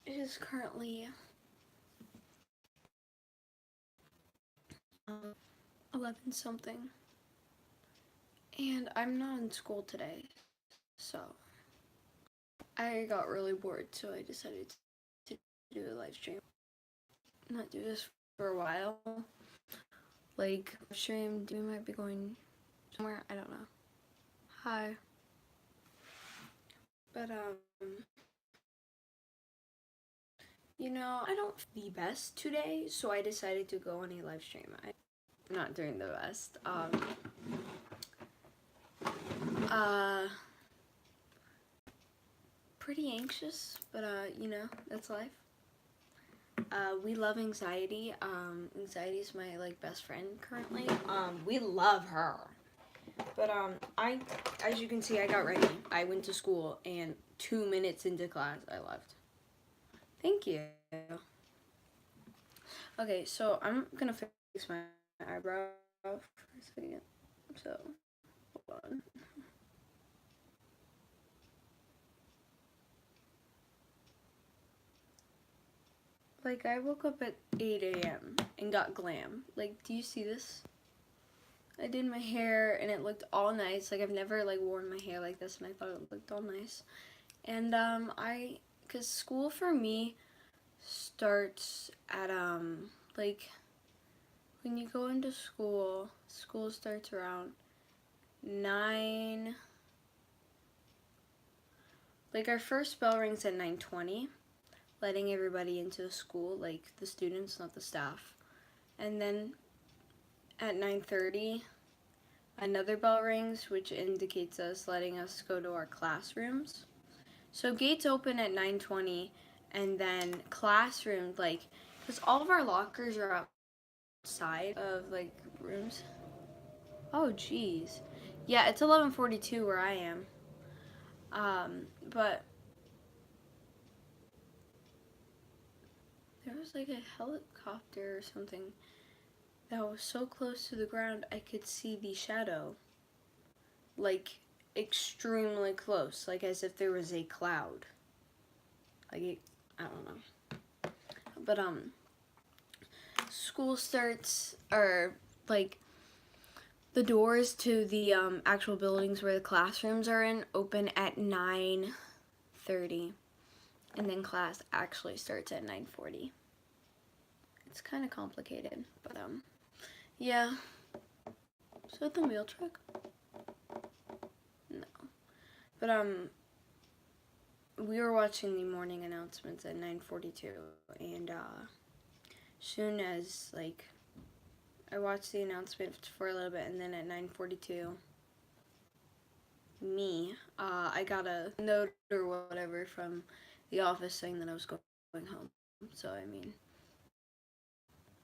It is currently 11 something, and I'm not in school today, so I got really bored, so I decided to do a live stream. Not do this for a while. Like, stream, we might be going somewhere, I don't know. Hi. But, you know, I don't feel the best today, so I decided to go on a live stream. I'm not doing the best. Pretty anxious, but, you know, that's life. We love Anxiety. Anxiety is my, like, best friend currently. We love her. But, as you can see, I got ready. I went to school, and 2 minutes into class, I left. Thank you. Okay, so I'm gonna fix my eyebrow for a second. So, hold on. Like, I woke up at 8 a.m. and got glam. Like, do you see this? I did my hair and it looked all nice. Like, I've never, like, worn my hair like this and I thought it looked all nice. And, cause school for me starts at, like, when you go into school, school starts around 9, like, our first bell rings at 9:20, letting everybody into the school, like, the students, not the staff. And then at 9:30, another bell rings, which indicates us letting us go to our classrooms. So gates open at 9:20, and then classrooms, like, because all of our lockers are outside of, like, rooms. Oh, geez. Yeah, it's 11:42 where I am. But there was, like, a helicopter or something that was so close to the ground I could see the shadow. Like, extremely close, like as if there was a cloud. Like, I don't know. But, school starts, or, like, the doors to the, actual buildings where the classrooms are in open at 9:30. And then class actually starts at 9:40. It's kind of complicated, but, yeah. Is that the mail truck? No. But, we were watching the morning announcements at 9:42, and, soon as, like, I watched the announcement for a little bit, and then at 9:42, I got a note or whatever from the office saying that I was going home. So, I mean,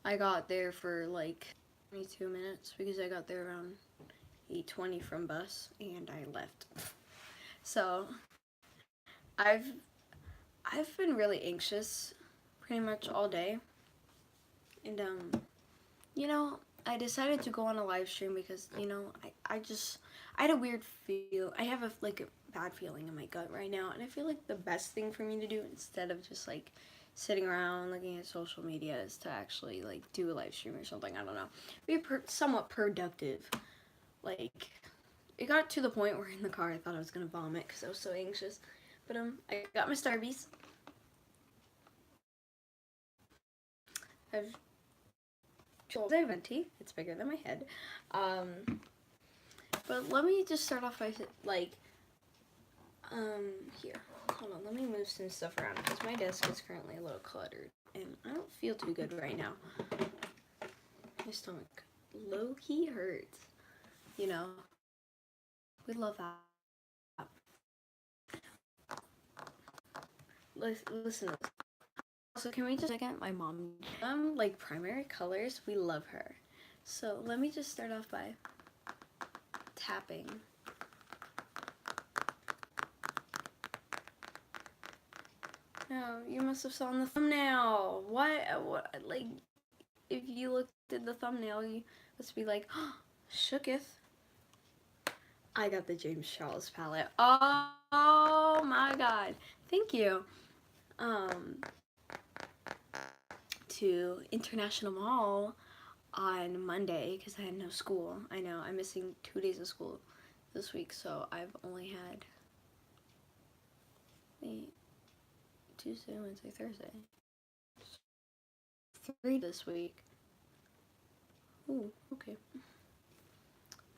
I got there for, like, 22 minutes, because I got there around 8:20 from bus, and I left. So, I've been really anxious pretty much all day, and, you know, I decided to go on a live stream because, you know, I had a weird feel. I have like a bad feeling in my gut right now, and I feel like the best thing for me to do instead of just, like, sitting around looking at social media is to actually, like, do a live stream or something. I don't know. Be somewhat productive. Like, it got to the point where in the car I thought I was gonna vomit because I was so anxious. But, I got my Starbies. I've venti. It's bigger than my head. But let me just start off by, like, here. Hold on, let me move some stuff around because my desk is currently a little cluttered and I don't feel too good right now. My stomach low-key hurts. You know, we love that. Listen to this. So can we just second my mom? Like, primary colors, we love her. So let me just start off by tapping. No, you must have saw in the thumbnail. What? Like, if you looked at the thumbnail, you must be like, oh, shooketh. I got the James Charles palette. Oh my god. Thank you. um, to International Mall on Monday because I had no school. I know, I'm missing 2 days of school this week, so I've only had Tuesday, Wednesday, Thursday. 3 this week. Ooh, okay.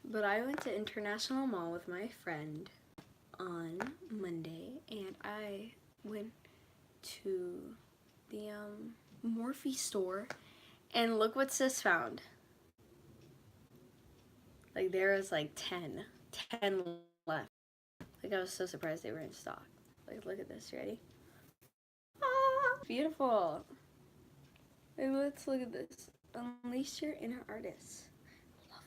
But I went to International Mall with my friend on Monday, and I went to the Morphe store, and look what sis found. Like, there was like 10 left. Like, I was so surprised they were in stock. Like, look at this. Ready? Ah, beautiful. And let's look at this. Unleash your inner artist. Love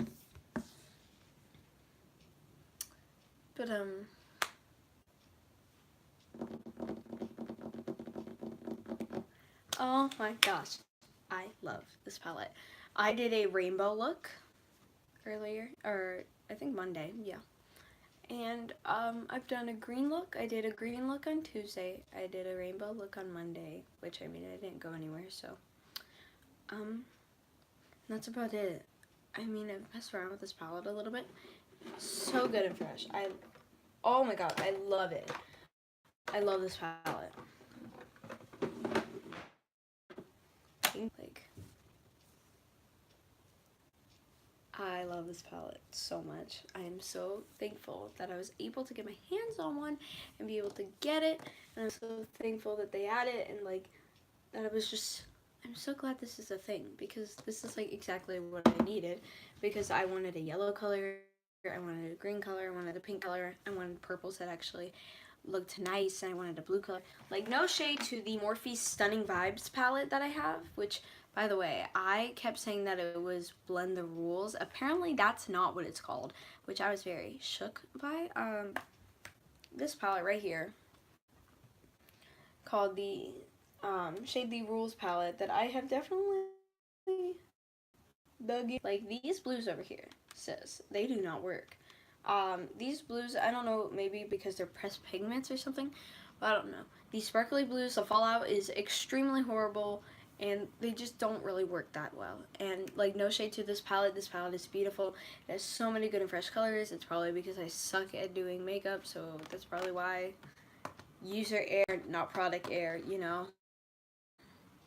that. But oh my gosh, I love this palette. I did a rainbow look earlier, or I think Monday, yeah. And I've done a green look. I did a green look on Tuesday. I did a rainbow look on Monday, which I mean, I didn't go anywhere, so that's about it. I mean, I've messed around with this palette a little bit. So good and fresh. Oh my god, I love it. I love this palette. Like, I love this palette so much. I am so thankful that I was able to get my hands on one and be able to get it. And I'm so thankful that they had it, and like that it was just, I'm so glad this is a thing, because this is like exactly what I needed, because I wanted a yellow color, I wanted a green color, I wanted a pink color, I wanted purples that actually looked nice, and I wanted a blue color. Like, no shade to the Morphe Stunning Vibes palette that I have, which, by the way, I kept saying that it was Blend the Rules. Apparently that's not what it's called, which I was very shook by. This palette right here, called the Shade the Rules palette, that I have definitely dug in. Like, these blues over here, sis, they do not work. These blues, I don't know, maybe because they're pressed pigments or something, but I don't know. These sparkly blues, the fallout is extremely horrible, and they just don't really work that well. And like, no shade to this palette is beautiful. It has so many good and fresh colors. It's probably because I suck at doing makeup, so that's probably why. User error, not product error, you know.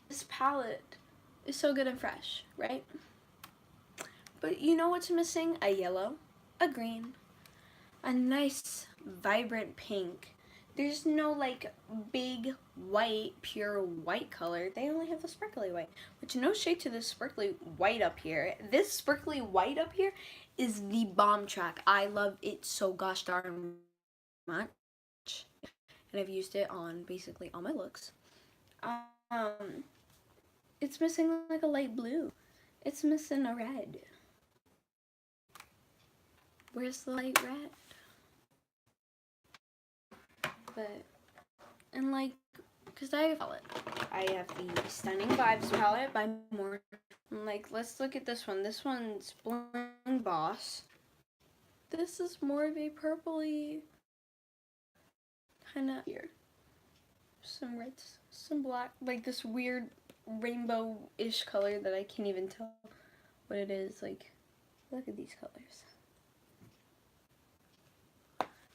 This palette is so good and fresh, right? But you know what's missing? A yellow, a green, a nice vibrant pink. There's no like big white, pure white color. They only have the sparkly white, which, no shade to this sparkly white up here. This sparkly white up here is the bomb track. I love it so gosh darn much, and I've used it on basically all my looks. It's missing like a light blue. It's missing a red. Where's the light red? But, and like, because I have the Stunning Vibes palette by Morphe. Like, let's look at this one. This one's Blend Boss. This is more of a purpley kind of here. Some reds, some black, like this weird rainbow-ish color that I can't even tell what it is. Like, look at these colors.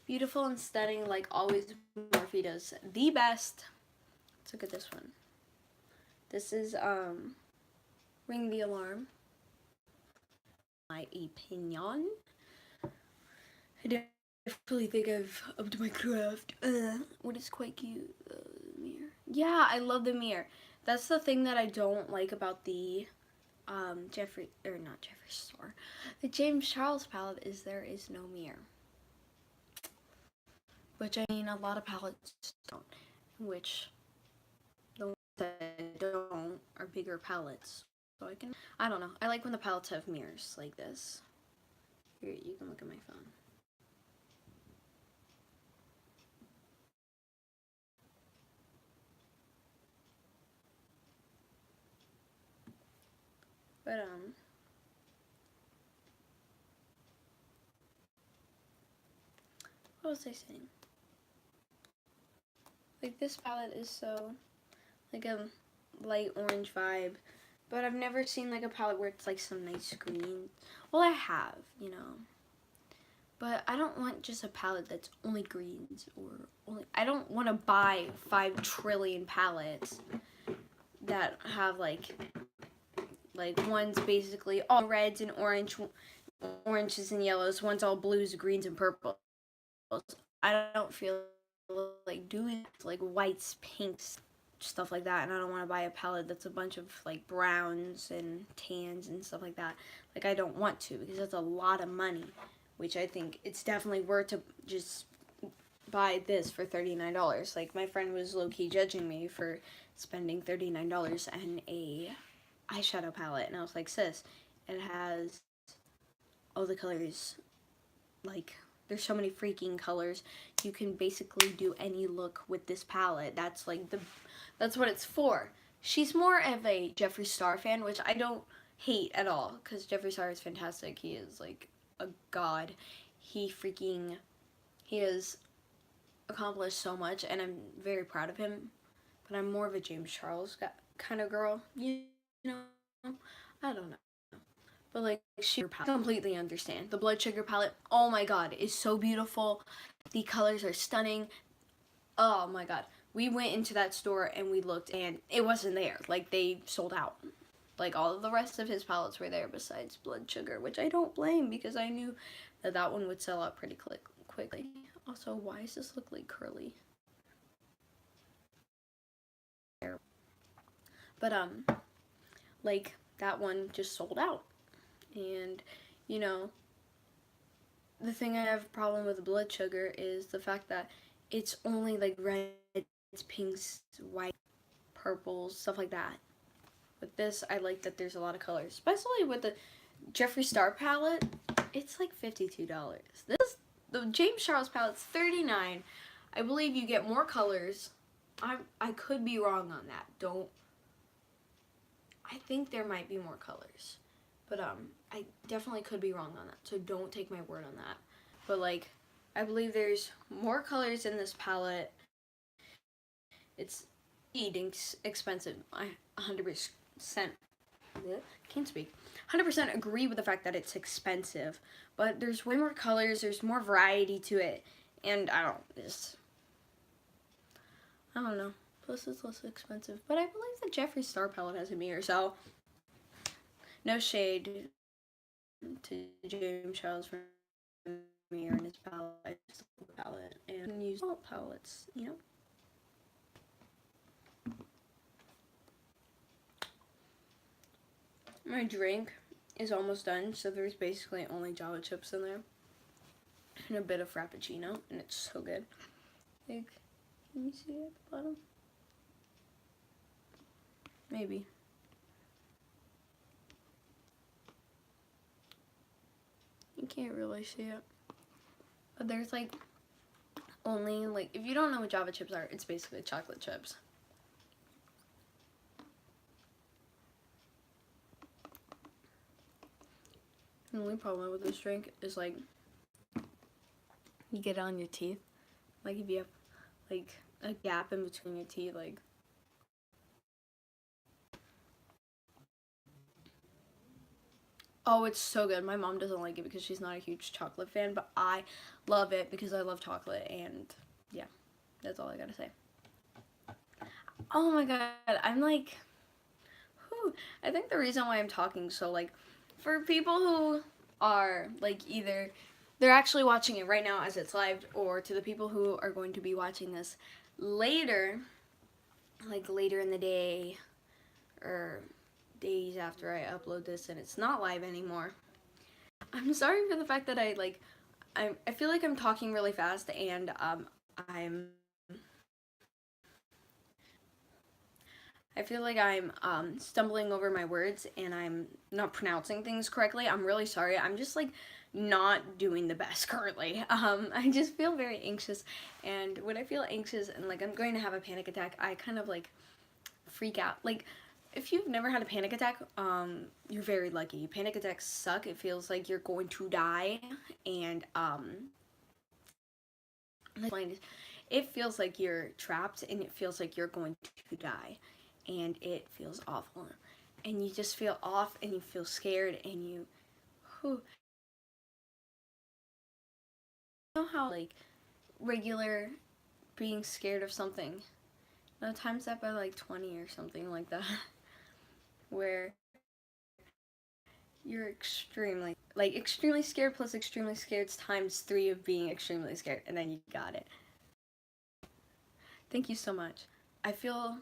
Beautiful and stunning, like always. Morphe does the best. Let's look at this one. This is Ring the Alarm. My opinion. I definitely think I've upped my craft. What is quite cute? Mirror. Yeah, I love the mirror. That's the thing that I don't like about the the James Charles palette, is there is no mirror. Which, I mean, a lot of palettes don't. Which, the ones that don't are bigger palettes. So I don't know. I like when the palettes have mirrors like this. Here, you can look at my phone. But, what was I saying? Like this palette is so like a light orange vibe, but I've never seen like a palette where it's like some nice green. Well, I have, you know, but I don't want just a palette that's only greens or only. I don't want to buy 5 trillion palettes that have like one's basically all reds and oranges and yellows, one's all blues, greens, and purples. I don't feel like doing like whites, pinks, stuff like that, and I don't want to buy a palette that's a bunch of like browns and tans and stuff like that. Like I don't want to, because that's a lot of money, which I think it's definitely worth to just buy this for $39. Like my friend was low-key judging me for spending $39 on a eyeshadow palette, and I was like, sis, it has all the colors. Like there's so many freaking colors. You can basically do any look with this palette. That's like that's what it's for. She's more of a Jeffree Star fan, which I don't hate at all, because Jeffree Star is fantastic. He is like a god. He has accomplished so much, and I'm very proud of him. But I'm more of a James Charles kind of girl. You know, I don't know. But like she completely understand. The Blood Sugar palette, oh my god, is so beautiful. The colors are stunning. Oh my god. We went into that store and we looked and it wasn't there. Like they sold out. Like all of the rest of his palettes were there besides Blood Sugar, which I don't blame, because I knew that one would sell out pretty quickly. Also, why does this look like curly? But like that one just sold out. And you know, the thing I have a problem with Blood Sugar is the fact that it's only like reds, pinks, white, purples, stuff like that. With this, I like that there's a lot of colors, especially with the Jeffree Star palette. It's like $52. The James Charles palette's $39. I believe you get more colors. I could be wrong on that. I think there might be more colors. But I definitely could be wrong on that, so don't take my word on that. But like, I believe there's more colors in this palette. It's expensive. I 100% can't speak. 100% agree with the fact that it's expensive, but there's way more colors. There's more variety to it, and I don't know. Plus, it's less expensive. But I believe the Jeffree Star palette has a mirror, so. No shade to James Charles for mirror in his palette. I just love the palette and use all palettes, you know. My drink is almost done, so there's basically only Java chips in there and a bit of Frappuccino, and it's so good. Like, can you see it at the bottom? Maybe. You can't really see it. But there's like only like, if you don't know what Java chips are, it's basically chocolate chips. The only problem with this drink is like you get it on your teeth. Like if you have like a gap in between your teeth, like oh, it's so good. My mom doesn't like it because she's not a huge chocolate fan, but I love it because I love chocolate, and yeah, that's all I gotta say. Oh my god, I'm like, whew, I think the reason why I'm talking so like, for people who are like either they're actually watching it right now as it's live, or to the people who are going to be watching this later, like later in the day, or days after I upload this and it's not live anymore. I'm sorry for the fact that I feel like I'm talking really fast, and I feel like I'm stumbling over my words and I'm not pronouncing things correctly. I'm really sorry. I'm just like not doing the best currently. I just feel very anxious, and when I feel anxious and like I'm going to have a panic attack, I kind of like freak out. Like, if you've never had a panic attack, you're very lucky. Panic attacks suck. It feels like you're going to die, and it feels like you're trapped and it feels like you're going to die, and it feels awful, and you just feel off and you feel scared, and you know how like regular being scared of something, no, times that by like 20 or something like that, where you're extremely scared plus extremely scared times 3 of being extremely scared, and then you got it. Thank you so much. I feel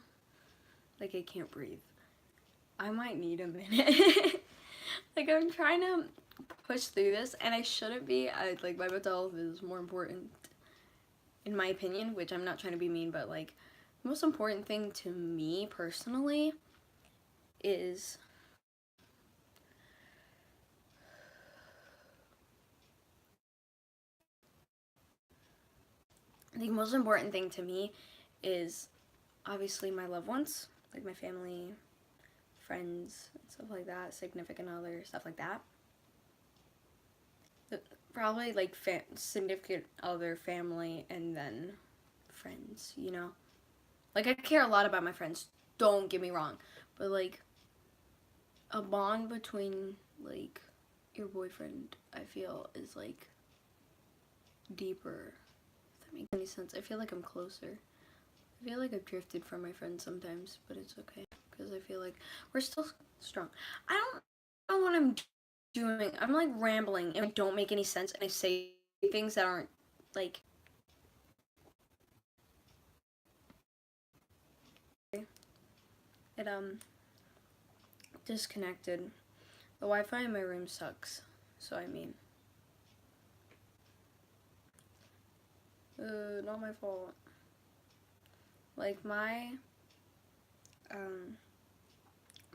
like I can't breathe. I might need a minute. Like, I'm trying to push through this, and I shouldn't be. Like, my mental health is more important, in my opinion, which I'm not trying to be mean, but, like, the most important thing to me, personally, is the most important thing to me is obviously my loved ones, like my family, friends, and stuff like that, significant other, stuff like that. Probably like significant other, family, and then friends, you know? Like, I care a lot about my friends, don't get me wrong, but like a bond between like your boyfriend, I feel, is like deeper, if that makes any sense. I feel like I'm closer. I feel like I've drifted from my friends sometimes, but it's okay because I feel like we're still strong. I don't know what I'm doing. I'm like rambling and I don't make any sense, and I say things that aren't like. It disconnected. The Wi-Fi in my room sucks. So I mean, not my fault. Like, my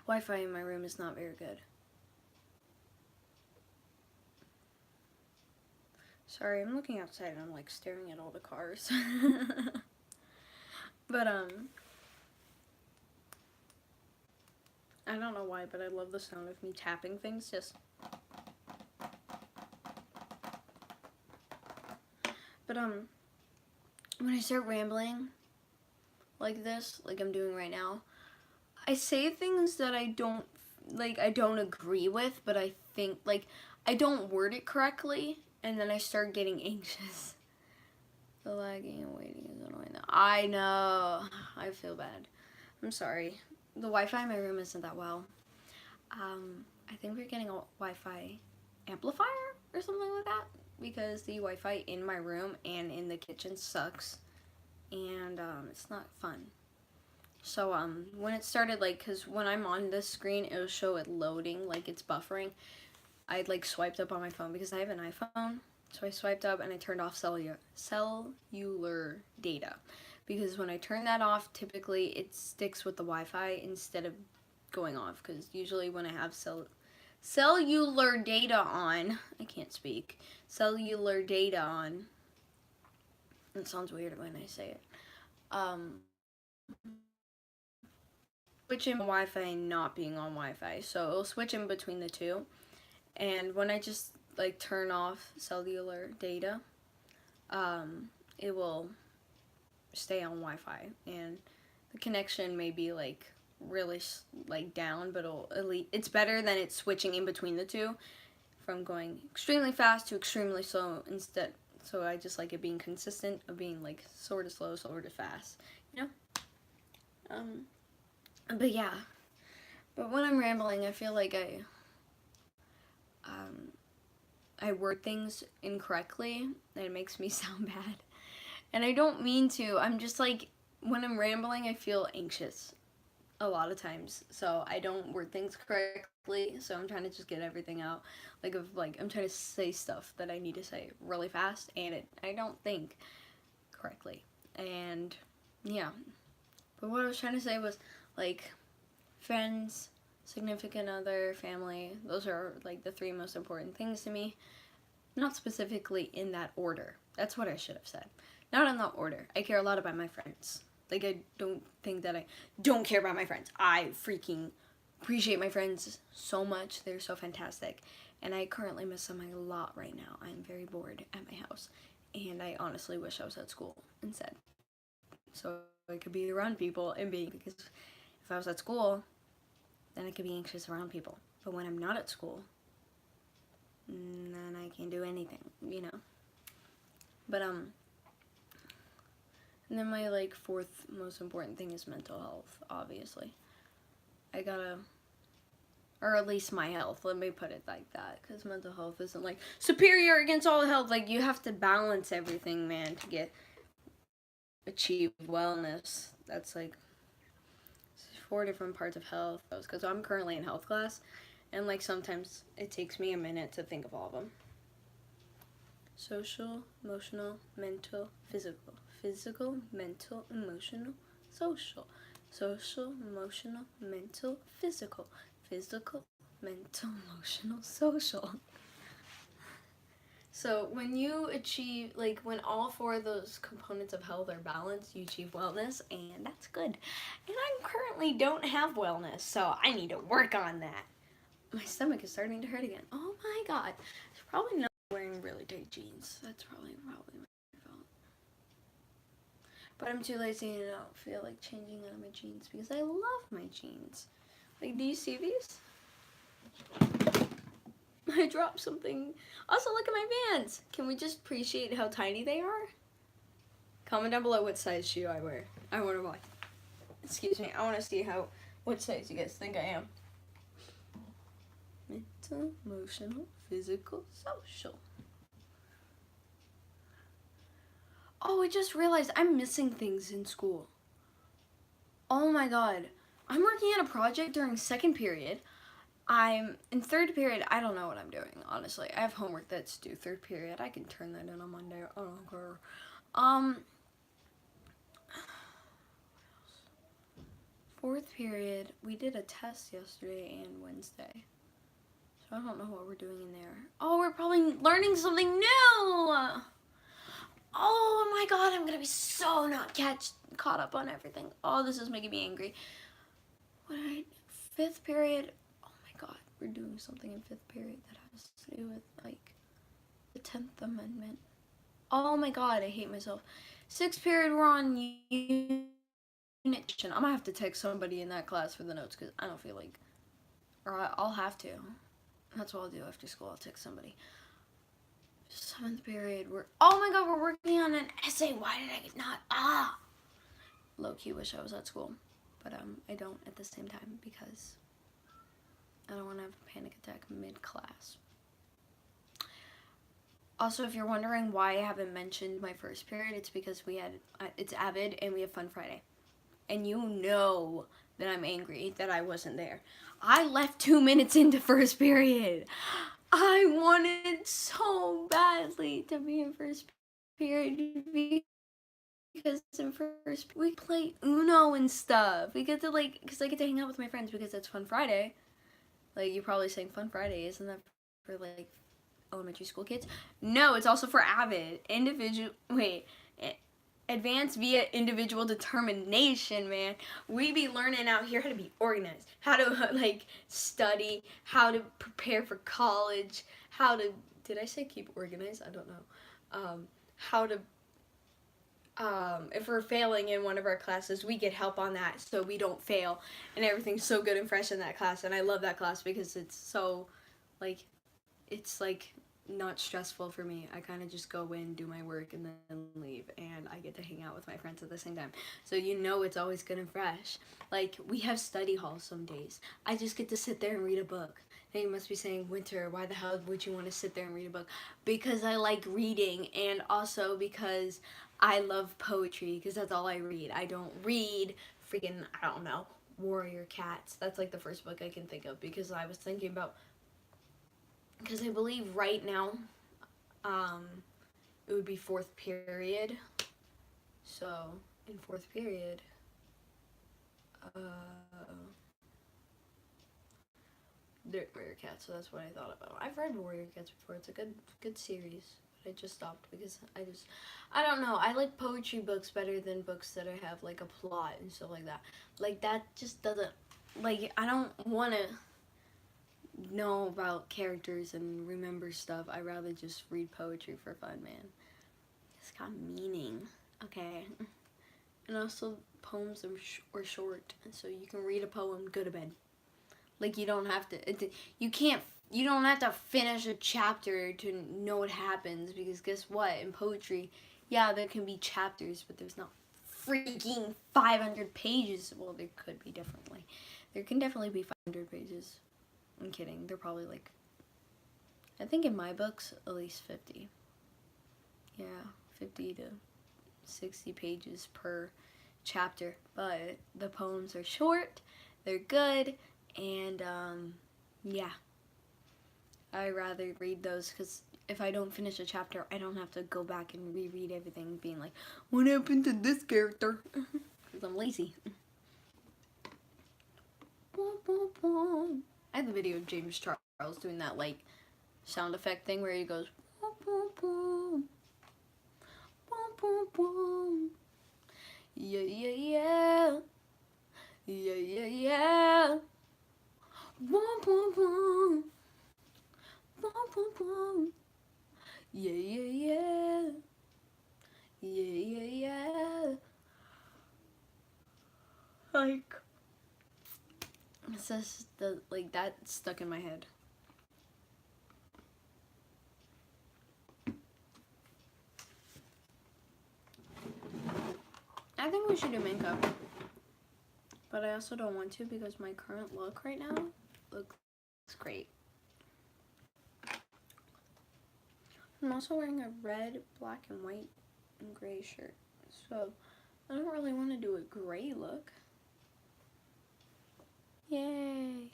Wi-Fi in my room is not very good. Sorry, I'm looking outside and I'm like staring at all the cars. But I don't know why, but I love the sound of me tapping things. Just. But when I start rambling like this, like I'm doing right now, I say things that I don't agree with, but I think like I don't word it correctly, and then I start getting anxious. The lagging and waiting is annoying. I know. I feel bad. I'm sorry. The Wi-Fi in my room isn't that well. I think we're getting a Wi-Fi amplifier or something like that, because the Wi-Fi in my room and in the kitchen sucks, and it's not fun. So when it started, like, because when I'm on this screen, it'll show it loading, like it's buffering. I like swiped up on my phone because I have an iPhone, so I swiped up and I turned off cellular data, because when I turn that off, typically it sticks with the Wi-Fi instead of going off, because usually when I have cellular data on, I can't speak, cellular data on, it sounds weird when I say it, switch in Wi-Fi and not being on Wi-Fi, so it'll switch in between the two, and when I just like turn off cellular data, it will stay on Wi-Fi, and the connection may be like really like down, but it's better than it switching in between the two, from going extremely fast to extremely slow instead. So I just like it being consistent of being like sort of slow, sort of fast, you know. But yeah. But when I'm rambling, I feel like I word things incorrectly, and it makes me sound bad. And I don't mean to. I'm just like, when I'm rambling, I feel anxious a lot of times. So I don't word things correctly. So I'm trying to just get everything out. I'm trying to say stuff that I need to say really fast, and I don't think correctly. And yeah. But what I was trying to say was, like, friends, significant other, family, those are like the 3 most important things to me. Not specifically in that order. That's what I should have said. Not in that order. I care a lot about my friends. Like, I don't think that I don't care about my friends. I freaking appreciate my friends so much. They're so fantastic. And I currently miss them a lot right now. I'm very bored at my house. And I honestly wish I was at school instead. So I could be around people and be, because if I was at school, then I could be anxious around people. But when I'm not at school, then I can't do anything, you know. But and then my like fourth most important thing is mental health, obviously. I gotta, or at least my health, let me put it like that, because mental health isn't like superior against all health. Like, you have to balance everything, man, to achieve wellness. That's like 4 different parts of health, because I'm currently in health class, and like sometimes it takes me a minute to think of all of them. Social, emotional, mental, physical. Physical, mental, emotional, social. Social, emotional, mental, physical. Physical, mental, emotional, social. So when you achieve, like when all 4 of those components of health are balanced, you achieve wellness, and that's good. And I currently don't have wellness, so I need to work on that. My stomach is starting to hurt again. Oh my god. It's probably not wearing really tight jeans. That's probably my fault. But I'm too lazy and I don't feel like changing out of my jeans because I love my jeans. Like, do you see these? I dropped something. Also, look at my Vans. Can we just appreciate how tiny they are? Comment down below what size shoe I wear. I want to buy. Excuse me. I want to see what size you guys think I am. Mental, emotional, physical, social. Oh, I just realized I'm missing things in school. Oh my god. I'm working on a project during 2nd period. I'm in 3rd period. I don't know what I'm doing, honestly. I have homework that's due 3rd period. I can turn that in on Monday. I don't care. 4th period, we did a test yesterday and Wednesday. So I don't know what we're doing in there. Oh, we're probably learning something new! Oh my god, I'm gonna be so not caught up on everything. Oh, this is making me angry. 5th period, oh my god, we're doing something in 5th period that has to do with, like, the 10th Amendment. Oh my god, I hate myself. 6th period, we're on unit. I'm gonna have to text somebody in that class for the notes, because I don't feel like, or I'll have to. That's what I'll do after school, I'll text somebody. 7th period, oh my god, we're working on an essay. Why did I not, low-key wish I was at school, but I don't at the same time, because I don't want to have a panic attack mid-class. Also, if you're wondering why I haven't mentioned my 1st period, it's because it's Avid and we have Fun Friday. And you know that I'm angry that I wasn't there. I left 2 minutes into 1st period. I wanted so badly to be in 1st period because in 1st we play Uno and stuff. We get to, like, because I get to hang out with my friends because it's Fun Friday. Like, you're probably saying Fun Friday, isn't that for, like, elementary school kids? No, it's also for Avid. Advanced via individual determination, man. We be learning out here how to be organized, how to, like, study, how to prepare for college, did I say keep organized? I don't know. How to, if we're failing in one of our classes, we get help on that so we don't fail, and everything's so good and fresh in that class, and I love that class because it's so, like, it's, like, not stressful for me. I kind of just go in, do my work, and then leave, and I get to hang out with my friends at the same time. So you know it's always good and fresh. Like, we have study hall some days. I just get to sit there and read a book. Now you must be saying, Winter, why the hell would you want to sit there and read a book? Because I like reading, and also because I love poetry, because that's all I read. I don't read freaking, I don't know, Warrior Cats. That's like the first book I can think of, because I was thinking about, because I believe right now, it would be 4th period. So, in 4th period, Warrior Cats, so that's what I thought about. I've read Warrior Cats before. It's a good series. But I just stopped because I don't know. I like poetry books better than books that have, like, a plot and stuff like that. Like, that just doesn't, like, I don't want to know about characters and remember stuff. I'd rather just read poetry for fun, man. It's got meaning, okay? And also, poems are short, and so you can read a poem, go to bed. Like, you don't have to, you don't have to finish a chapter to know what happens, because guess what? In poetry, yeah, there can be chapters, but there's not freaking 500 pages. Well, there could be differently. There can definitely be 500 pages. I'm kidding. They're probably like, I think in my books, at least 50. Yeah, 50 to 60 pages per chapter. But the poems are short, they're good, and yeah. I rather read those because if I don't finish a chapter, I don't have to go back and reread everything, being like, what happened to this character? Because I'm lazy. I have the video of James Charles doing that, like, sound effect thing where he goes, yeah, yeah, yeah, yeah, yeah, yeah, yeah, yeah, yeah, yeah, yeah, yeah. Like, it's just like that stuck in my head. I think we should do makeup, but I also don't want to because my current look right now looks great. I'm also wearing a red, black, and white and gray shirt, so I don't really want to do a gray look. Yay!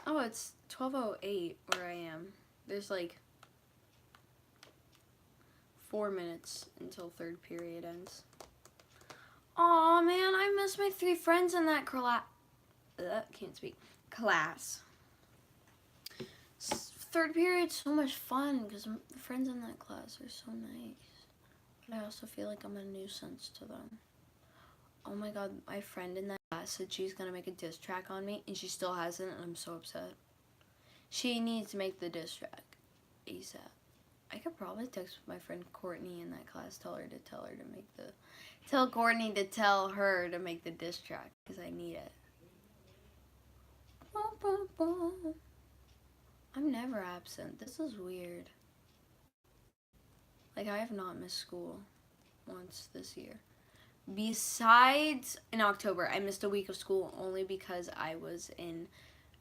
Oh, it's 12:08 where I am. There's like 4 minutes until third period ends. Aw, man, I miss my 3 friends in that can't speak. Class. Third period's so much fun because the friends in that class are so nice. But I also feel like I'm a nuisance to them. Oh my god, my friend in that class said she's gonna make a diss track on me, and she still hasn't, and I'm so upset. She needs to make the diss track ASAP. I could probably text my friend Courtney in that class, tell Courtney to tell her to make the diss track, because I need it. I'm never absent. This is weird. Like, I have not missed school once this year. Besides, in October, I missed a week of school only because I was in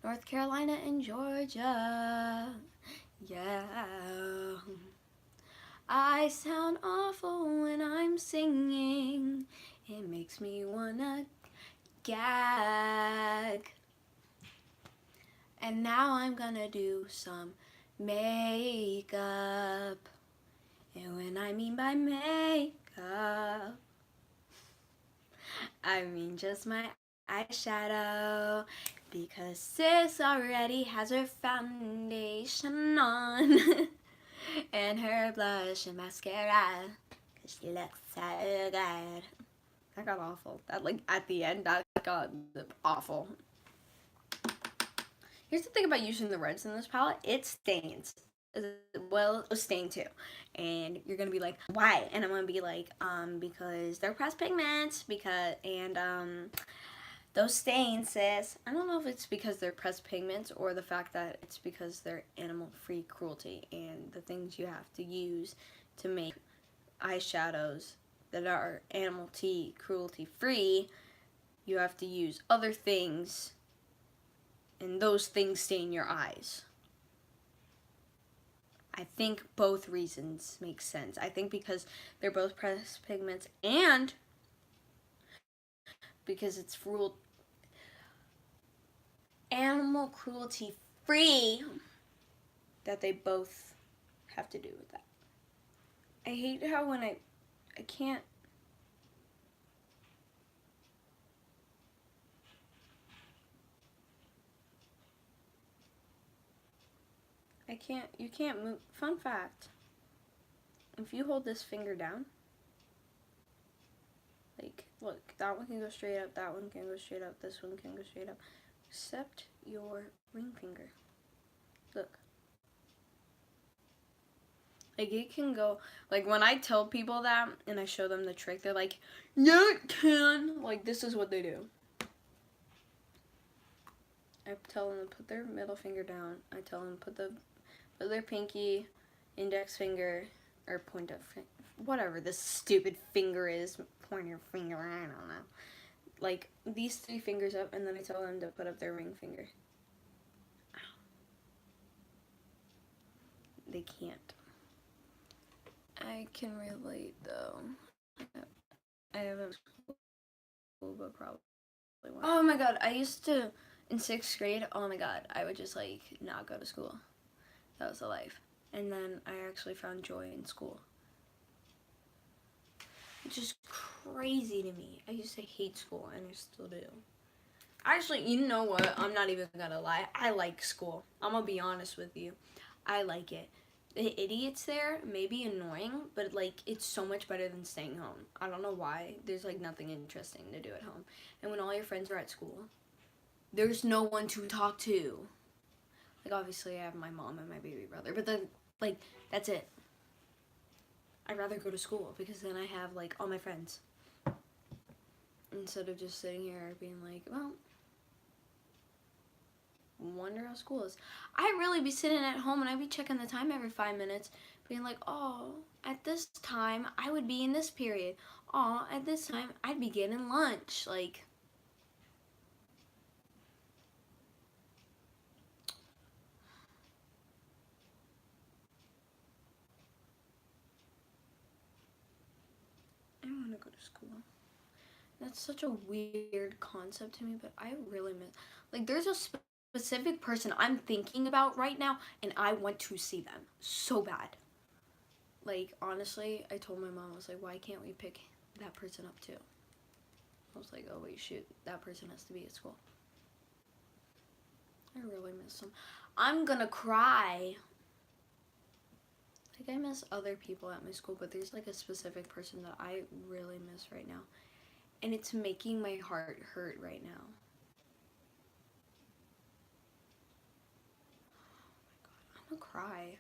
North Carolina and Georgia. Yeah. I sound awful when I'm singing. It makes me wanna gag. And now I'm gonna do some makeup. And when I mean by makeup, I mean just my eyeshadow, because sis already has her foundation on and her blush and mascara, because she looks so good. That got awful. That, like, at the end, that got awful. Here's the thing about using the reds in this palette. It stains. Well, it was stained too. And you're gonna be like, why? And I'm gonna be like, because they're pressed pigments, those stains, sis. I don't know if it's because they're pressed pigments or the fact that it's because they're animal-free cruelty, and the things you have to use to make eyeshadows that are cruelty-free, you have to use other things, and those things stain your eyes. I think both reasons make sense. I think because they're both pressed pigments and because it's animal cruelty free, that they both have to do with that. I hate how when I can't. You can't move. Fun fact, if you hold this finger down, like, look, that one can go straight up, that one can go straight up, this one can go straight up, except your ring finger. Look. Like, it can go, like, when I tell people that and I show them the trick, they're like, no, it can. Like, this is what they do. I tell them to put their middle finger down. I tell them to put their pinky, index finger, or pointer finger, whatever this stupid finger is, pointer finger, I don't know. Like, these 3 fingers up, and then I tell them to put up their ring finger. They can't. I can relate, though. I haven't school, but probably won't. Oh my god, I used to, in 6th grade, oh my god, I would just, like, not go to school. That was the life. And then I actually found joy in school. Which is crazy to me. I used to hate school, and I still do. Actually, you know what? I'm not even gonna lie. I like school. I'm gonna be honest with you. I like it. The idiots there may be annoying, but like it's so much better than staying home. I don't know why. There's like nothing interesting to do at home. And when all your friends are at school, there's no one to talk to. Like obviously I have my mom and my baby brother, but then like that's it. I'd rather go to school because then I have like all my friends. Instead of just sitting here being like, well, wonder how school is. I'd really be sitting at home and I'd be checking the time every 5 minutes, being like, oh, at this time I would be in this period. Oh, at this time I'd be getting lunch. Like, I want to go to school. That's such a weird concept to me, but I really miss, like, there's a specific person I'm thinking about right now, and I want to see them so bad. Like, honestly, I told my mom, I was like, why can't we pick that person up too? I was like, oh wait, shoot, that person has to be at school. I really miss them. I'm gonna cry. Like, I miss other people at my school, but there's like a specific person that I really miss right now. And it's making my heart hurt right now. I'm gonna cry.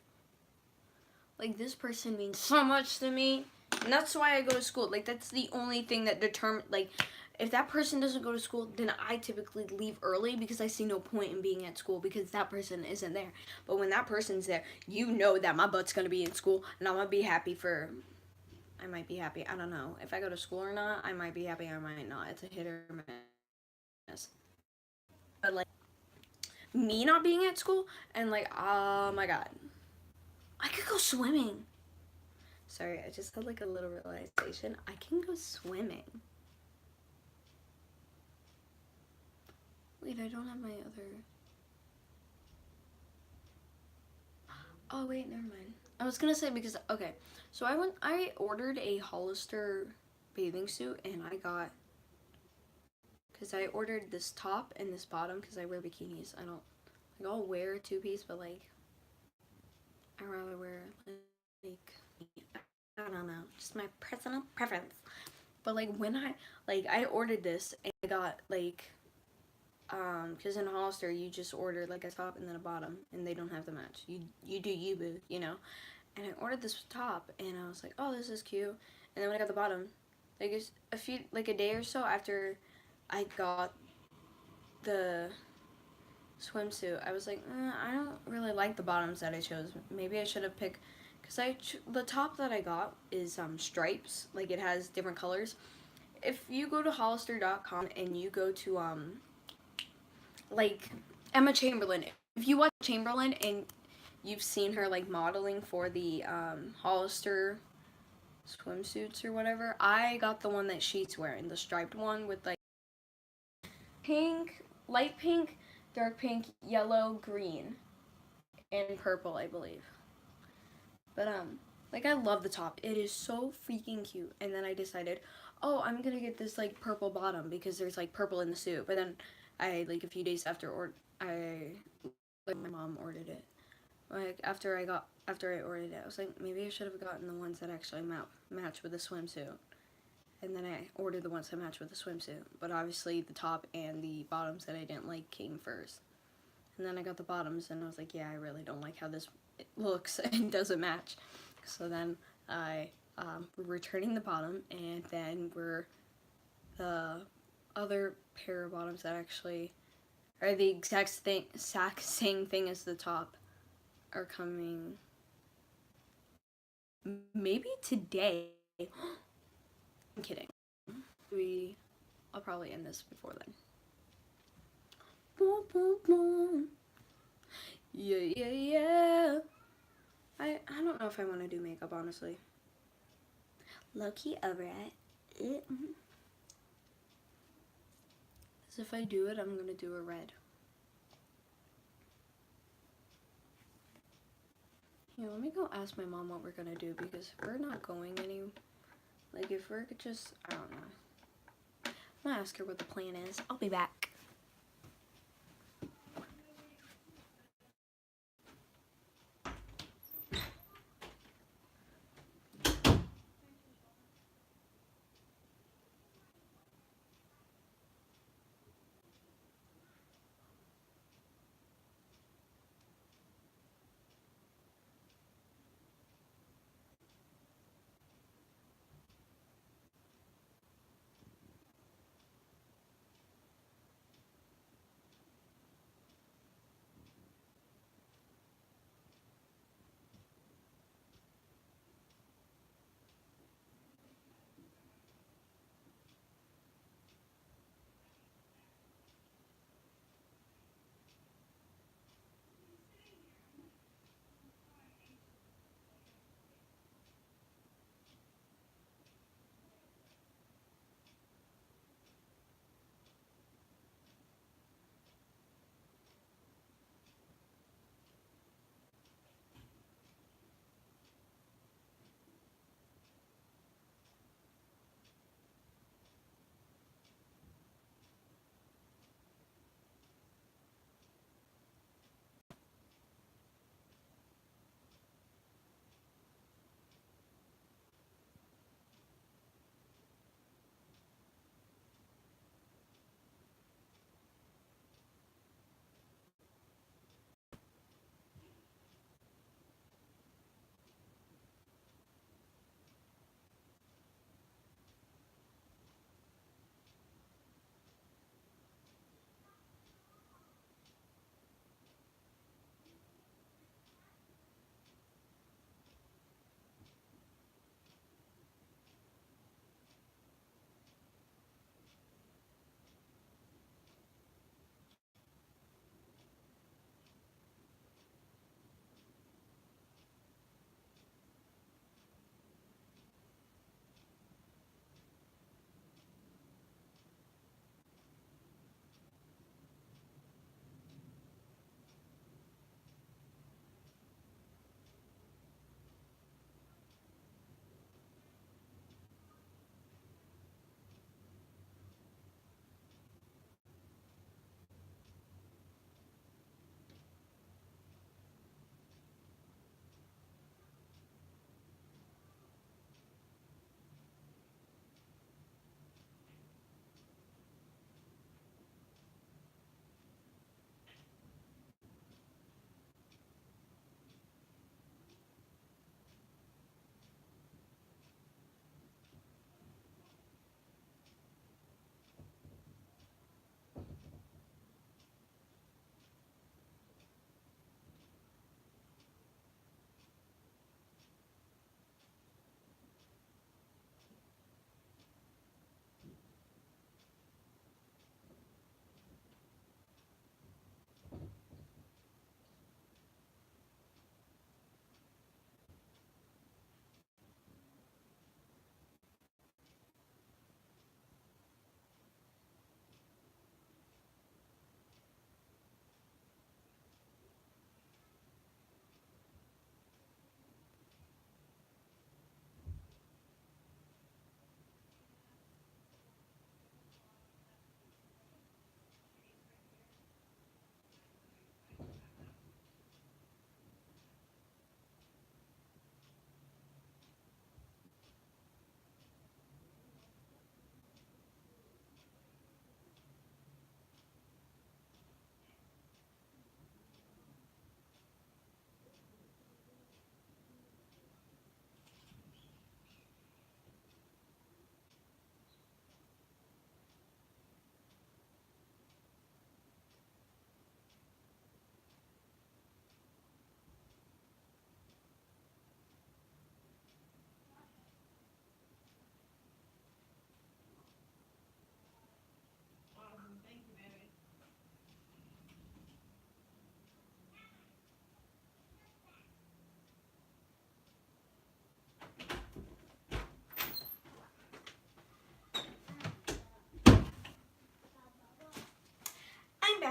Like, this person means so much to me. And that's why I go to school. Like, that's the only thing that determines, like, if that person doesn't go to school, then I typically leave early because I see no point in being at school because that person isn't there. But when that person's there, you know that my butt's gonna be in school and I'm gonna be happy for, I might be happy. I don't know. If I go to school or not, I might be happy, I might not. It's a hit or miss. But, like, me not being at school and, like, oh my god. I could go swimming. Sorry, I just had like a little realization. I can go swimming. Wait, I don't have my other... Oh wait, never mind. I was gonna say because, okay, so I ordered a Hollister bathing suit and I got, because I ordered this top and this bottom because I wear bikinis. I don't, like, I'll wear a 2-piece, but like, I rather wear like, I don't know, just my personal preference. But like when I ordered this and I got like, because in Hollister you just order like a top and then a bottom and they don't have to match. You do you, boo, you know. And I ordered this top and I was like, oh, this is cute. And then when I got the bottom, like a day or so after I got the swimsuit, I was like, I don't really like the bottoms that I chose. Maybe I should have picked, because the top that I got is stripes, like it has different colors. If you go to Hollister.com and you go to like Emma Chamberlain, if you watch Chamberlain and you've seen her like modeling for the Hollister swimsuits or whatever, I got the one that she's wearing, the striped one with like pink, light pink, dark pink, yellow, green, and purple, I believe. But like, I love the top. It is so freaking cute. And then I decided, oh, I'm gonna get this like purple bottom because there's like purple in the suit. But then I, like, a few days after like, my mom ordered it. Like after I ordered it, I was like, maybe I should have gotten the ones that actually match with the swimsuit. And then I ordered the ones that match with the swimsuit. But obviously the top and the bottoms that I didn't like came first. And then I got the bottoms and I was like, yeah, I really don't like how this looks and doesn't match. So then we're returning the bottom, and then the other pair of bottoms that actually are the exact same thing as the top are coming maybe today. I'm kidding. I'll probably end this before then. Yeah. I don't know if I want to do makeup, honestly. Low-key over it. Because if I do it, I'm going to do a red. Yeah, let me go ask my mom what we're going to do, because if we're not going any... Like, if we're just... I don't know. I'm going to ask her what the plan is. I'll be back.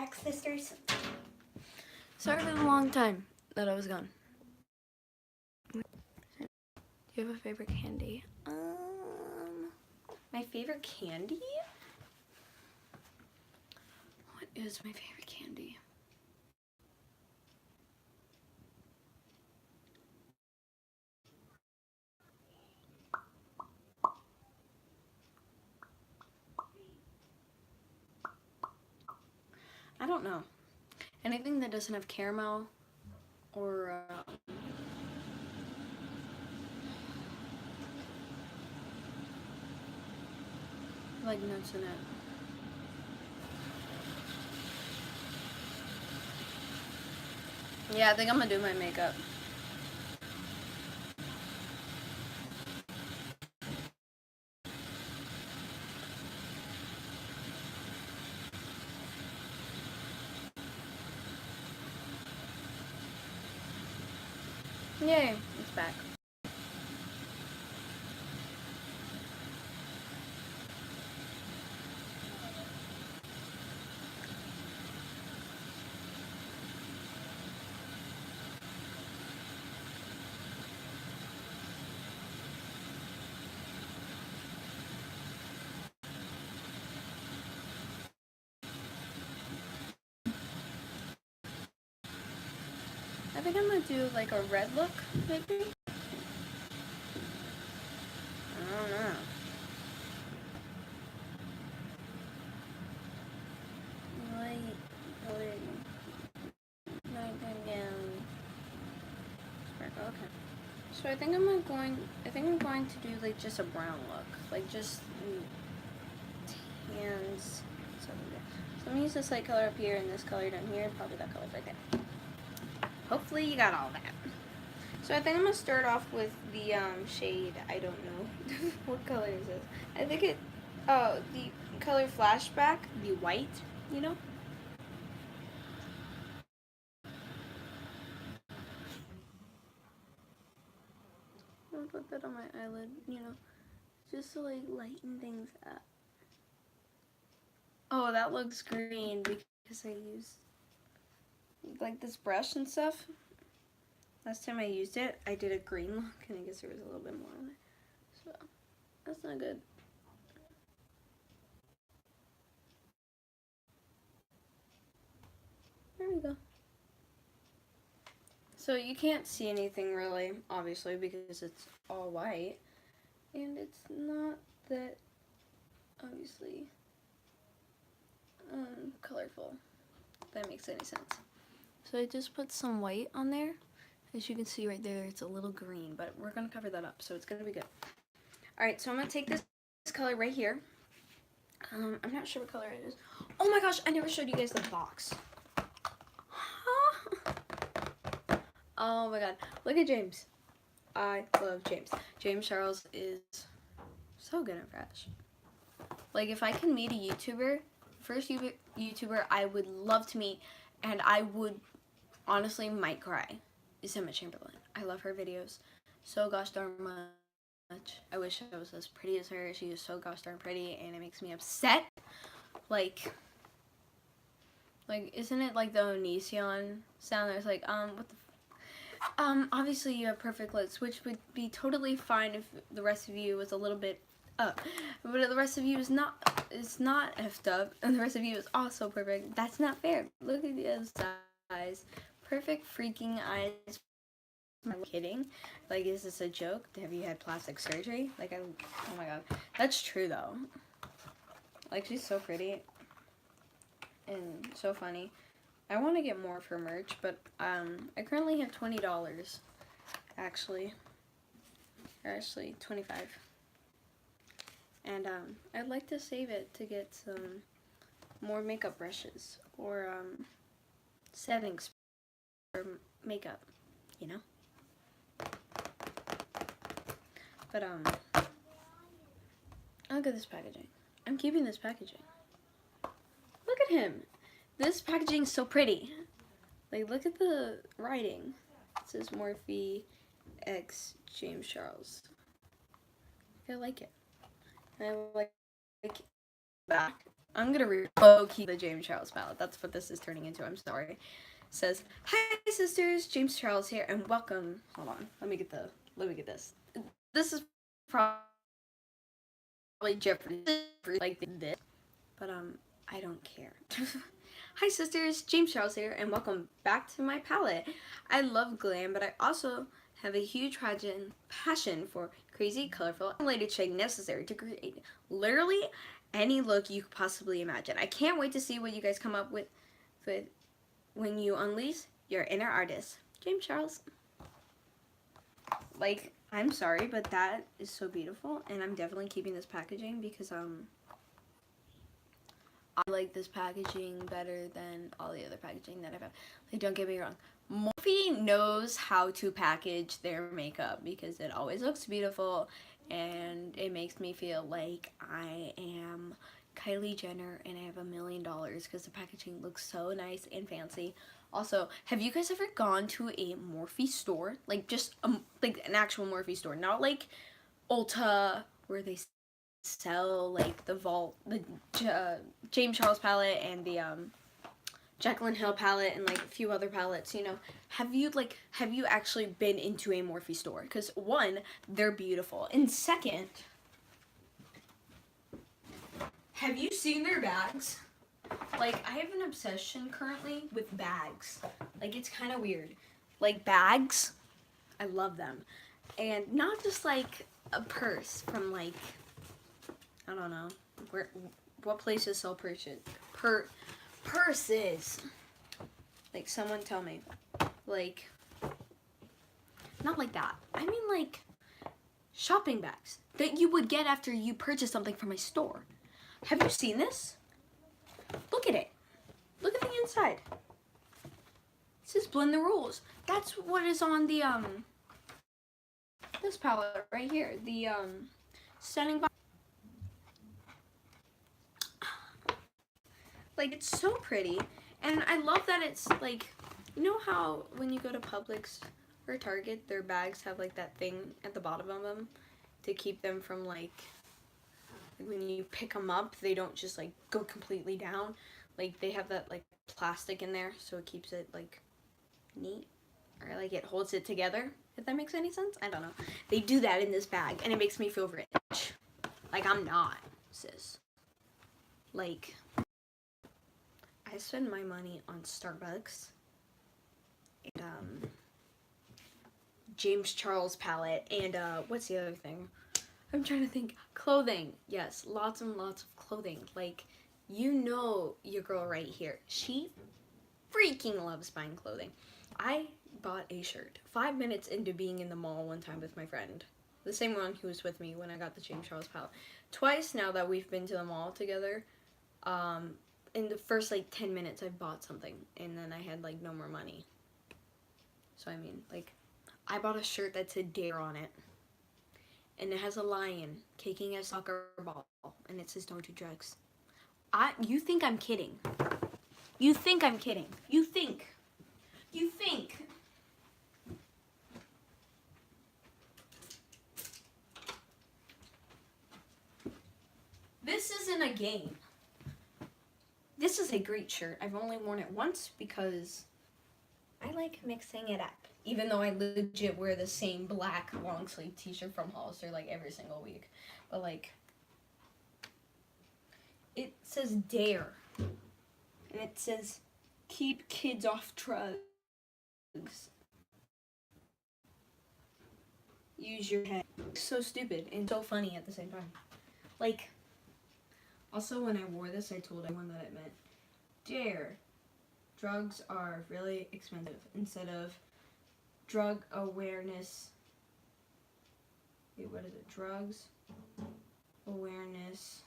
back, sisters. Sorry for the long time that I was gone. Do you have a favorite candy? My favorite candy? What is my favorite candy? I don't know. Anything that doesn't have caramel or like nuts in it. Yeah, I think I'm gonna do my makeup. Yay, it's back. I think I'm gonna do like a red look, maybe. I don't know. Light, sparkle. Okay. So I think I'm going to do like just a brown look, like just tans. So I'm gonna use this light color up here and this color down here, probably that color right there. Hopefully you got all that. So I think I'm gonna start off with the shade. I don't know what color is this. I think the color Flashback, the white, you know. I'll put that on my eyelid, you know, just to like lighten things up. Oh, that looks green because I used like this brush and stuff. Last time I used it, I did a green look, and I guess there was a little bit more on it. So, that's not good. There we go. So you can't see anything really, obviously, because it's all white. And it's not that, obviously, colorful, if that makes any sense. So I just put some white on there. As you can see right there, it's a little green, but we're going to cover that up, so it's going to be good. Alright, so I'm going to take this color right here. I'm not sure what color it is. Oh my gosh, I never showed you guys the box. Oh my god, look at James. I love James. James Charles is so good at Fresh. Like, if I can meet a YouTuber, first YouTuber I would love to meet, and I would honestly might cry, is Emma Chamberlain. I love her videos so gosh darn much. I wish I was as pretty as her. She is so gosh darn pretty, and it makes me upset. Like isn't it like the Onision sound? There's like, what the obviously you have perfect lips, which would be totally fine if the rest of you was a little bit up. But the rest of you is not effed up, and the rest of you is also perfect. That's not fair. Look at the other eyes. Perfect freaking eyes. Am I kidding? Like, is this a joke? Have you had plastic surgery? Like, oh my god. That's true, though. Like, she's so pretty. And so funny. I want to get more of her merch, but I currently have $20, actually. Or actually, 25. And I'd like to save it to get some more makeup brushes or settings for makeup, you know? But look at this packaging. I'm keeping this packaging. Look at him. This packaging is so pretty. Like, look at the writing. It says Morphe X James Charles. I like it. And I like back. I'm gonna read low-key the James Charles palette. That's what this is turning into. I'm sorry. It says, "Hi sisters, James Charles here, and welcome." Hold on, let me get this. This is probably Jeffrey like this, but I don't care. Hi sisters, James Charles here, and welcome back to my palette. I love glam, but I also have a huge passion for crazy, colorful, and related shade necessary to create literally any look you could possibly imagine. I can't wait to see what you guys come up with when you unleash your inner artist. James Charles. Like, I'm sorry, but that is so beautiful, and I'm definitely keeping this packaging because I like this packaging better than all the other packaging that I've had. Like, don't get me wrong. Morphe knows how to package their makeup because it always looks beautiful and it makes me feel like I am Kylie Jenner and I have $1 million because the packaging looks so nice and fancy. Also, have you guys ever gone to a Morphe store? Like, just like an actual Morphe store, not like Ulta where they sell like the James Charles palette and the Jaclyn Hill palette and like a few other palettes, you know. Have you actually been into a Morphe store? Because one, they're beautiful, and second, have you seen their bags? Like, I have an obsession currently with bags. Like, it's kind of weird. Like, bags, I love them. And not just like a purse from like, I don't know, what places sell purses? Like, someone tell me. Like, not like that. I mean like shopping bags that you would get after you purchase something from a store. Have you seen this? Look at it. Look at the inside. It says blend the rules. That's what is on the this palette right here. The stunning box. Like, it's so pretty, and I love that it's like, you know how when you go to Publix or Target, their bags have like that thing at the bottom of them to keep them from like when you pick them up, they don't just like go completely down. Like, they have that like plastic in there so it keeps it like neat, or like it holds it together, if that makes any sense. I don't know. They do that in this bag and it makes me feel rich. Like, I'm not, sis. Like, I spend my money on Starbucks and James Charles palette and what's the other thing? I'm trying to think. Clothing. Yes, lots and lots of clothing. Like, you know your girl right here. She freaking loves buying clothing. I bought a shirt 5 minutes into being in the mall one time with my friend. The same one who was with me when I got the James Charles palette. Twice now that we've been to the mall together, in the first like 10 minutes I bought something and then I had like no more money. So I mean, like, I bought a shirt that said Dare on it. And it has a lion kicking a soccer ball and it says don't do drugs. You think I'm kidding. You think I'm kidding. You think. This isn't a game. This is a great shirt. I've only worn it once because I like mixing it up. Even though I legit wear the same black long sleeve t-shirt from Hollister like every single week. But like, it says Dare. And it says keep kids off drugs. Use your head. So stupid and so funny at the same time. Like, also when I wore this, I told everyone that it meant Dare. Drugs are really expensive. Instead of drug awareness. Wait, what is it? Drugs awareness.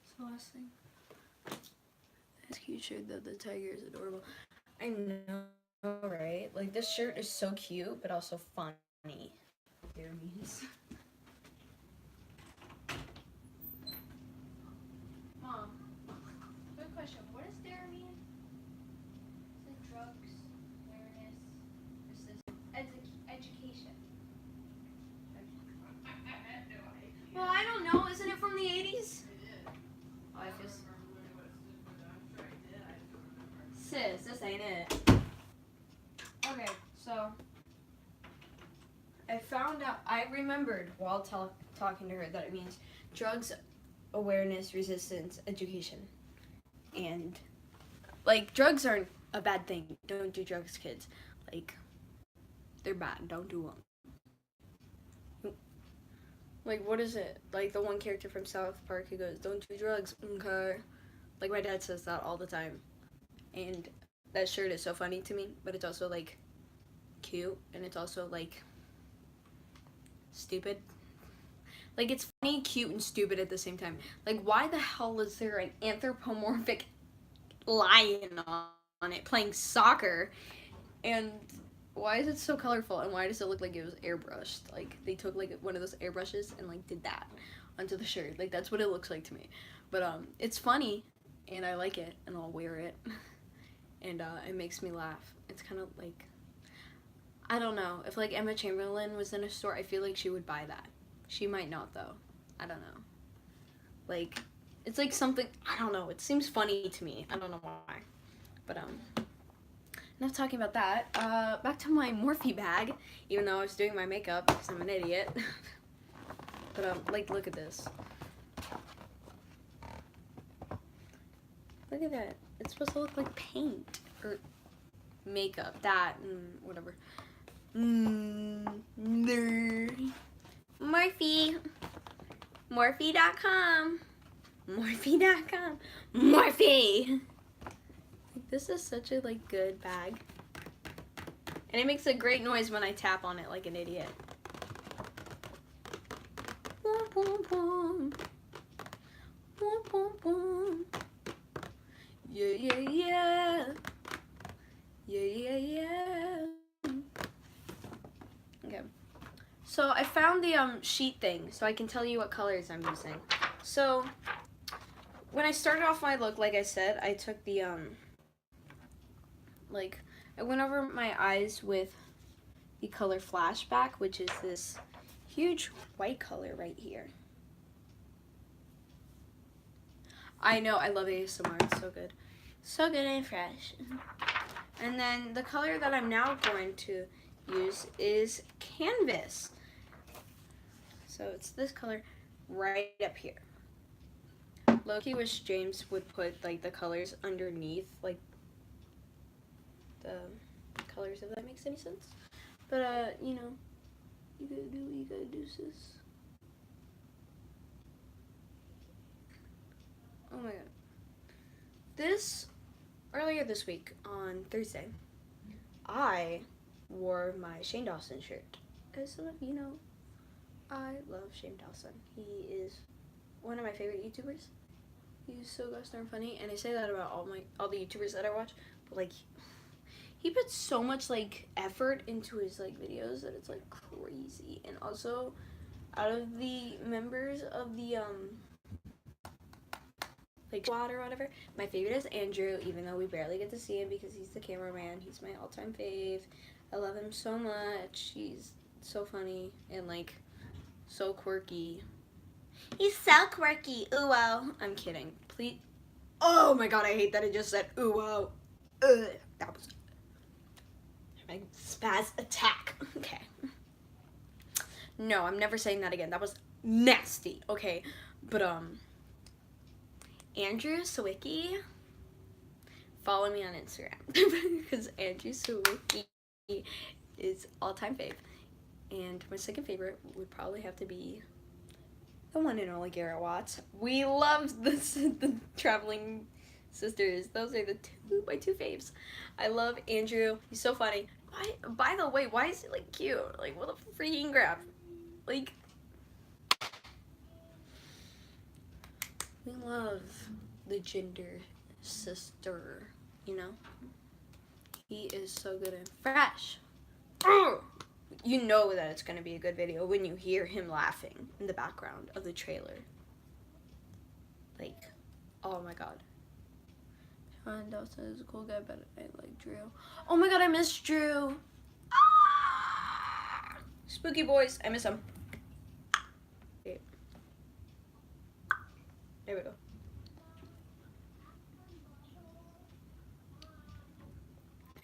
What's the last thing? This cute shirt though. The tiger is adorable. I know, right? Like, this shirt is so cute, but also funny. There means. Mom, good question. What does DARE mean? Is it drugs, awareness, education? Well, I don't know. sis, this ain't it. Okay, so I found out, I remembered while talking to her that it means drugs awareness resistance education. And like, drugs aren't a bad thing. Don't do drugs, kids. Like, they're bad. Don't do them. Like, what is it? Like, the one character from South Park who goes, don't do drugs, okay? Like, my dad says that all the time. And that shirt is so funny to me, but it's also, like, cute. And it's also, like, stupid. Like, it's funny, cute, and stupid at the same time. Like, why the hell is there an anthropomorphic lion on it playing soccer? And why is it so colorful? And why does it look like it was airbrushed? Like, they took, like, one of those airbrushes and, like, did that onto the shirt. Like, that's what it looks like to me. But, it's funny, and I like it, and I'll wear it. And, it makes me laugh. It's kind of, like, I don't know. If, like, Emma Chamberlain was in a store, I feel like she would buy that. She might not, though. I don't know. Like, it's like something, I don't know. It seems funny to me. I don't know why. But, enough talking about that. Back to my Morphe bag, even though I was doing my makeup because I'm an idiot. But, like, look at this. Look at that. It's supposed to look like paint or makeup. That and whatever. Morphe. Morphe.com. Morphe.com. Morphe. This is such a, like, good bag. And it makes a great noise when I tap on it like an idiot. Boom, boom, boom. Boom, boom, boom. Yeah, yeah, yeah. Yeah, yeah, yeah. Okay. So I found the sheet thing, so I can tell you what colors I'm using. So when I started off my look, like I said, I took the like, I went over my eyes with the color Flashback, which is this huge white color right here. I know, I love ASMR, it's so good. So good and fresh. And then the color that I'm now going to use is Canvas. So it's this color right up here. Loki wish James would put, like, the colors underneath, like, the colors, if that makes any sense. But, you know, you gotta do what you gotta do, sis. Oh my god. Earlier this week, on Thursday, I wore my Shane Dawson shirt. As some of you know, I love Shane Dawson. He is one of my favorite YouTubers. He's so gosh darn funny, and I say that about all the YouTubers that I watch, but, like, he puts so much, like, effort into his, like, videos that it's, like, crazy. And also, out of the members of the like, squad or whatever, my favorite is Andrew, even though we barely get to see him because he's the cameraman. He's my all-time fave. I love him so much. He's so funny and, like, so quirky. He's so quirky. Ooh, wow. I'm kidding. Please. Oh my god, I hate that I just said ooh, wow. Ugh, that was my spaz attack. Okay. No, I'm never saying that again. That was nasty. Okay. But, Andrew Sawicki, follow me on Instagram because Andrew Sawicki is all-time fave. And my second favorite would probably have to be the one and only Garrett Watts. We love the Traveling Sisters. Those are my two faves. I love Andrew. He's so funny. By the way, why is he, like, cute? Like, what a freaking crap. Like, we love the Ginger sister, you know? He is so good and fresh. You know that it's going to be a good video when you hear him laughing in the background of the trailer. Like, oh my god. Sean Dawson is a cool guy, but I like Drew. Oh my god, I miss Drew. Ah! Spooky boys, I miss him. Okay. There we go.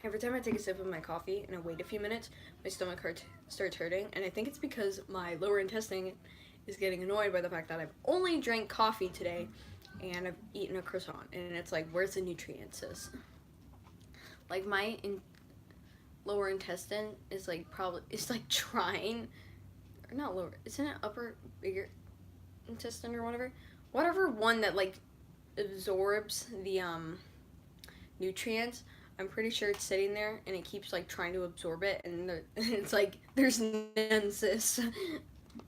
Every time I take a sip of my coffee and I wait a few minutes, my stomach starts hurting, and I think it's because my lower intestine is getting annoyed by the fact that I've only drank coffee today and I've eaten a croissant, and it's like, where's the nutrients, sis? Like, my lower intestine is like it's like trying, or not lower, isn't it upper, bigger intestine or whatever one that like absorbs the nutrients. I'm pretty sure it's sitting there and it keeps like trying to absorb it, and it's like, there's none, sis.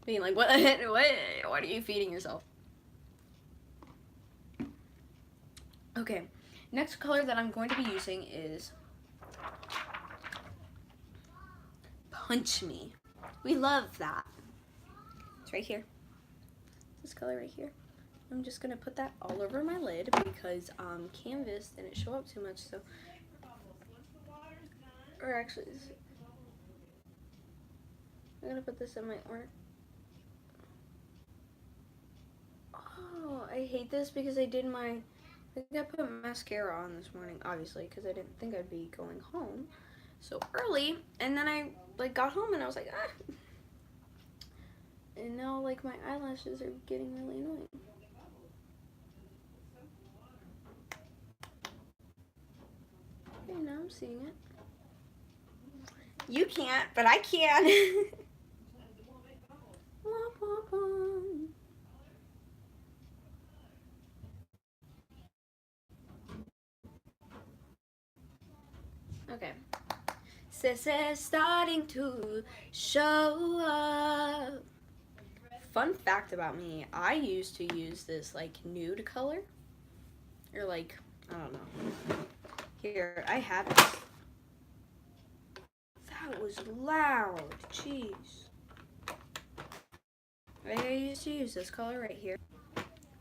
Being like, what are you feeding yourself? Okay, next color that I'm going to be using is Punch Me. We love that. It's right here. This color right here. I'm just gonna put that all over my lid because canvas didn't show up too much, so. Or actually, I'm gonna put this in my order. Oh, I hate this because I think I put mascara on this morning, obviously, because I didn't think I'd be going home so early, and then I like got home and I was like, ah. And now like my eyelashes are getting really annoying. Okay, now I'm seeing it. You can't, but I can. Womp, womp, womp. Okay. Sis is starting to show up. Fun fact about me, I used to use this like nude color. Or like, I don't know. Here, I have it. That was loud. Jeez. I used to use this color right here.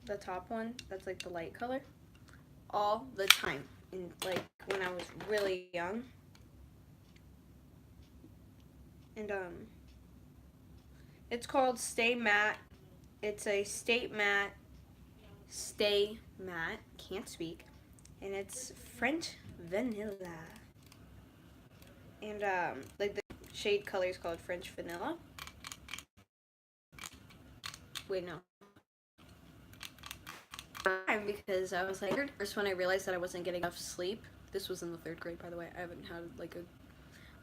The top one, that's like the light color. All the time. And like when I was really young. And it's called Stay Matte. It's a Stay Matte, can't speak. And it's French Vanilla. And like the shade color is called French Vanilla. Wait, no. Because I was like, first when I realized that I wasn't getting enough sleep. This was in the 3rd grade, by the way. I haven't had like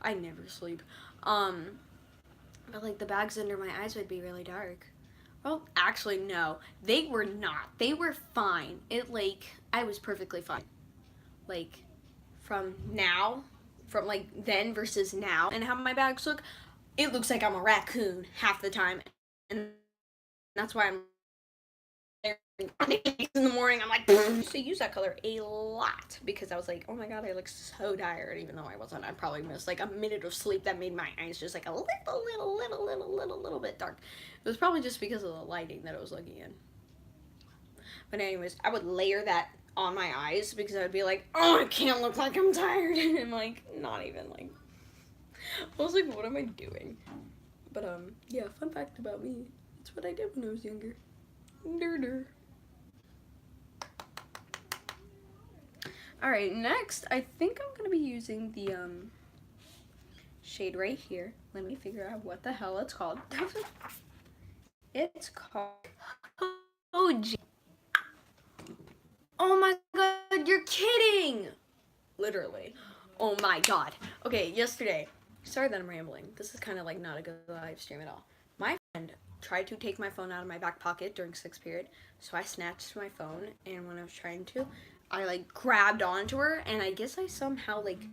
I never sleep. But like the bags under my eyes would be really dark. Well, actually no, they were not. They were fine. I was perfectly fine. Like from like then versus now, and how my bags look, it looks like I'm a raccoon half the time, and that's why I'm in the morning. I'm like, I used to use that color a lot because I was like, oh my god, I look so tired, even though I wasn't. I probably missed like a minute of sleep that made my eyes just like a little bit dark. It was probably just because of the lighting that I was looking in. But anyways, I would layer that on my eyes because I would be like, oh, I can't look like I'm tired, and I'm like, not even like. I was like, what am I doing? But yeah, fun fact about me. That's what I did when I was younger. Alright, next, I think I'm going to be using the shade right here. Let me figure out what the hell it's called. It's called OG. Oh my god, you're kidding! Literally. Oh my god. Okay, yesterday, sorry that I'm rambling. This is kind of like not a good live stream at all. My friend tried to take my phone out of my back pocket during 6th period, so I snatched my phone, and when I was trying to, I like grabbed onto her, and I guess I somehow like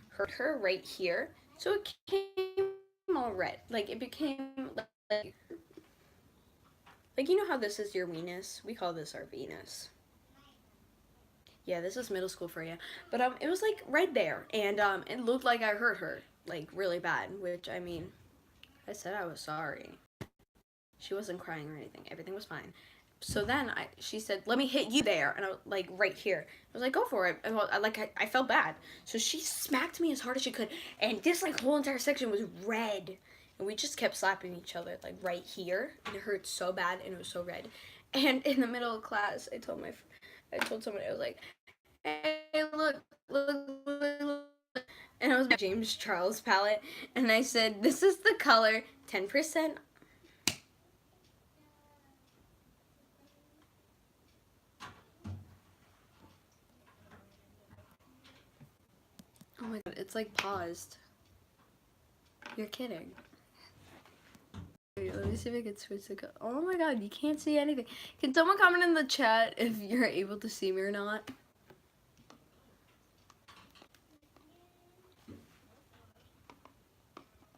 hurt her right here, so it came all red. Like it became like you know how this is your Venus? We call this our Venus. Yeah, this is middle school for you. But it was like right there, and it looked like I hurt her like really bad, which I mean, I said I was sorry. She wasn't crying or anything. Everything was fine. So then she said, let me hit you there. And I was like, right here. I was like, go for it. And I felt bad. So she smacked me as hard as she could. And this like whole entire section was red. And we just kept slapping each other like right here. And it hurt so bad and it was so red. And in the middle of class, I told somebody, I was like, hey, look. James Charles palette, and I said, this is the color, 10%. Oh my god, it's like paused. You're kidding. Wait, let me see if I can switch the Oh my god, you can't see anything. Can someone comment in the chat if you're able to see me or not?